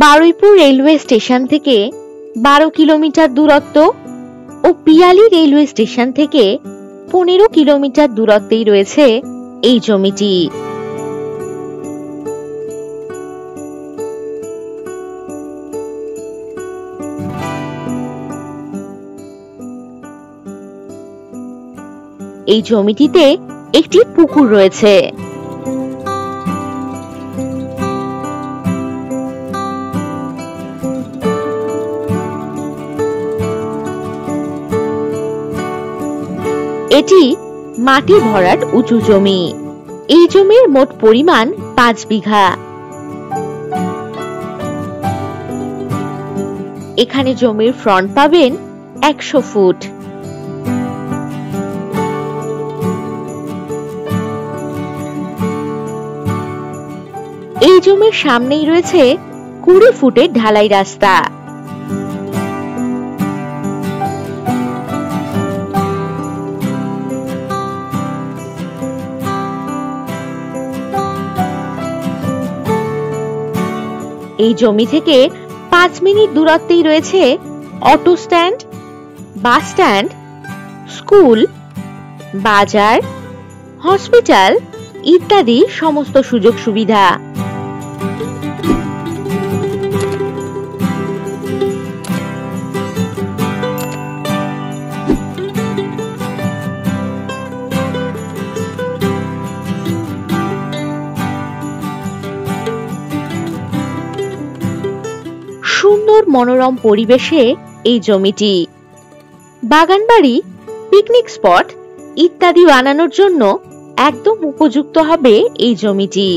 Baruipur railway station থেকে 12 kilometre দূরত্ব ও Piyali railway station থেকে 15 কিলোমিটার দূরত্বেই রয়েছে এই জমিটি। এই জমিটিতে একটি পুকুর রয়েছে। এটি মাটি ভরাট উঁচু জমি। এই জমির মোট পরিমাণ 5 বিঘা। এখানে জমির ফ্রন্ট পাবেন 100 ফুট। এই জমির সামনেই রয়েছে 20 ফুটের ঢালাই রাস্তা। এই জমি থেকে 5 মিনিট দূরত্বেই রয়েছে auto stand, bus stand, school, বাজার, হসপিটাল ইত্যাদি সমস্ত সুযোগ সুবিধা। সুন্দর মনোরম পরিবেশে এই জমিটি। বাগানবাড়ি, পিকনিক স্পট ইত্যাদি বানানোর জন্য একদম উপযুক্ত হবে এই জমিটি।